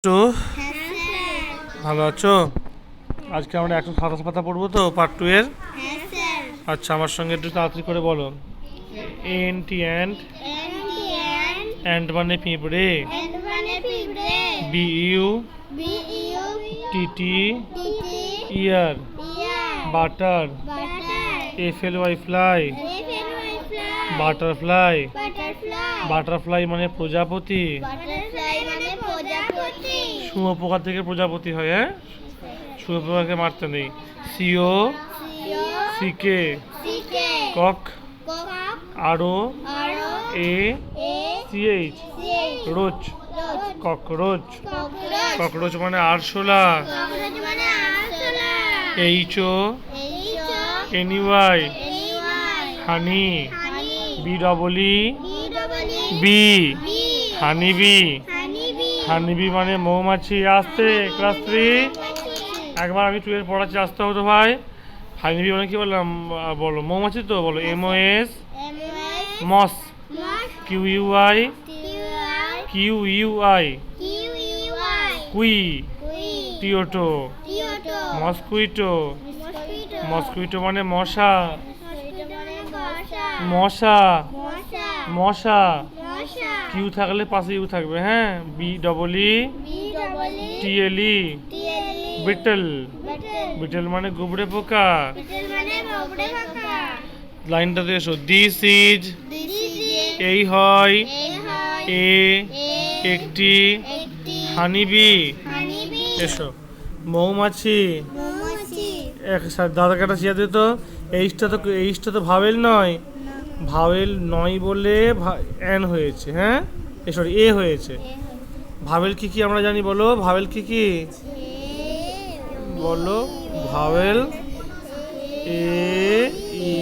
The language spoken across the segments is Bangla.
তো ভালো আছো? আজকে আমরা 127 পাতা পড়বো তো পার্ট 2 এর। আচ্ছা, আমার সঙ্গে একটু তাড়াতাড়ি করে বলো। এন্ট অ্যান্ড মানে পিঁপড়ে। বি ইউ টি ইয়ার। Butter. FLY fly. Butterfly. Butterfly মানে প্রজাপতি। শুঁয়োপোকা থেকে প্রজাপতি হয়। হ্যাঁ, শুঁয়োপোকাকে মারতে নেই। C O C K cock. R O A C H roach. Cockroach. Cockroach মানে আরশোলা। H O N E Y honey. BEE bee honeybee. Honeybee মানে মৌমাছি। আসতে ক্লাস 3 একবার আমি 2 এর পড়াচ্ছি, আসতে হতো ভাই। হানিবি মানে কি বললাম বলো? মৌমাছি তো বলো। MOS মস। QUI কুই। টিওটো মসকুইটো। মসকুইটো মানে মশা। মশা মশা। কিউ থাকলে পাশে ইউ থাকবে। হ্যাঁ, BEETLE বিটল। বিটল মানে গুবড়ে পোকা। লাইনটাতে এসো। দিস ইজ এই হয়। এ একটি হানিবি। এসো। মৌমাছি। দাদা কাটা শিয়া দিত। এইচটা তো ভাওয়েল নয়। ভাওয়েল নয় বলে এন হয়েছে। হ্যাঁ, সরি এ হয়েছে। ভাওয়েল কি কি আমরা জানি বলো? ভাওয়েল কি কি বলো? Vowel A E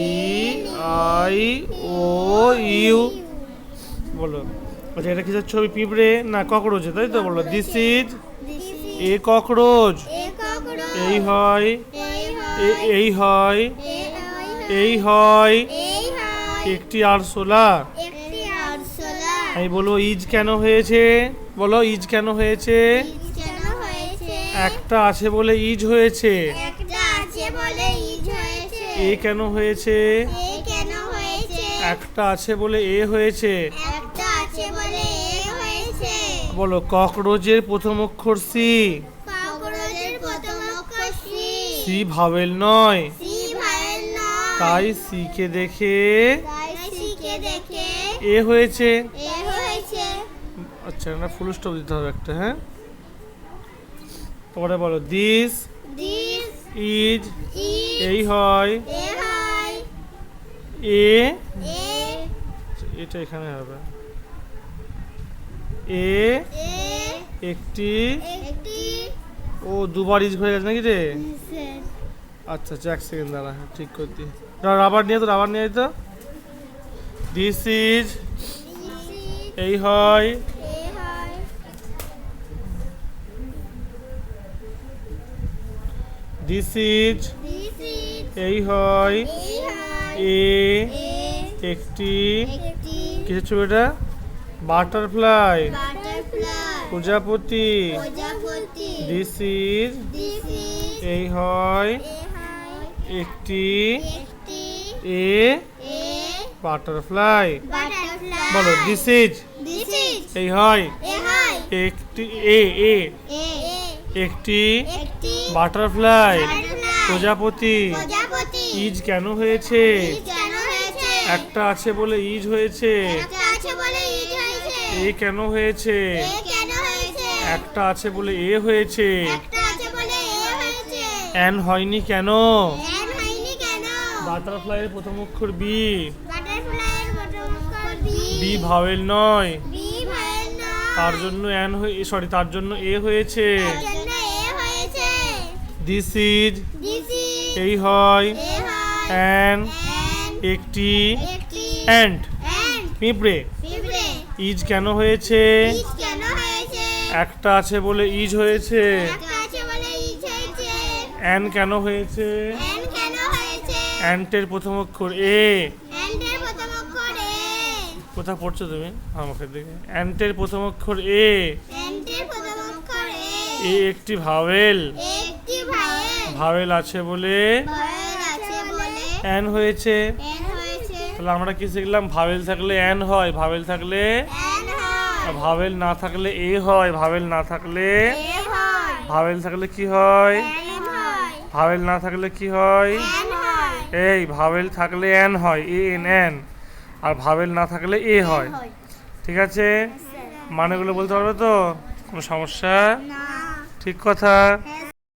I O U বলো। আচ্ছা, এটা কিসের ছবি? পিঁপড়ে না ককরোচ, তাই তো? বলো। This is a cockroach. এই হয় এই হয় এই হয় একটি আরশোলা। আমি বলবো ইজ কেন হয়েছে? বলো ইজ কেন হয়েছে? একটা আছে বলে ইজ হয়েছে। এ কেন হয়েছে? একটা আছে বলে এ হয়েছে। বলো ককরোচের প্রথম অক্ষর সি। সি ভাওয়েল নয়, তাই সিকে দেখে এ হয়েছে। আচ্ছা, না ফুল স্টপ দিতে হবে একটা। হ্যাঁ, পরে বলো। দিস ইজ এই হয় এ। এটা এখানে হবে। এ একটি। ও দুবার ইজ হয়ে গেছে নাকি রে? আচ্ছা আচ্ছা, 1 সেকেন্ড দাঁড়া, ঠিক করতে। রাবার নিয়ে তো। দিস ইজ এই হয় দিস ইজ এই হয় এ একটি। কিসের ছবি এটা? বাটারফ্লাই প্রজাপতি। দিস ইজ এই হয় একটি এ বাটারফ্লাই। বলো দিস ইজ এই হয় একটি এ একটি বাটারফ্লাই প্রজাপতি। ইজ কেন হয়েছে? একটা আছে বলে ইজ হয়েছে। এ কেন হয়েছে? একটা আছে বলে এ হয়েছে। এন হয়নি কেন? বাটারফ্লাইয়ের প্রথম অক্ষর বি। বি ভাওয়েল নয়, তার জন্য তার জন্য এ হয়েছে। দিস ইজ এই হয় অ্যান একটি অ্যান্ট পিঁপড়ে। ইজ কেন হয়েছে? একটা আছে বলে ইজ হয়েছে। অ্যান কেন হয়েছে? অ্যান্টের প্রথম অক্ষর এ। কোথা পড়ছো তুমি? আমাকে দেখে। অ্যান্টের প্রথম অক্ষর এ। এ একটি ভাওয়েল একটি ভাওয়েল ভাওয়েল আছে বলে ভাওয়েল আছে বলে অ্যান হয়েছে। এন হয়েছে। তাহলে আমরা কি শিখলাম? ভাওয়েল থাকলে অ্যান হয়, ভাওয়েল থাকলে এন হয় আর ভাওয়েল না থাকলে এ হয়, ভাওয়েল না থাকলে এ হয় ভাওয়েল থাকলে কি হয়? এন হয় ভাওয়েল না থাকলে কি হয়? এন হয় এই ভাওয়েল থাকলে অ্যান হয়, এ এন অ্যান, আর ভাওয়েল না থাকলে এ হয়। ঠিক আছে, মানেগুলো বলতে পারবে তো? কোনো সমস্যা? না ঠিক কথা। হ্যাঁ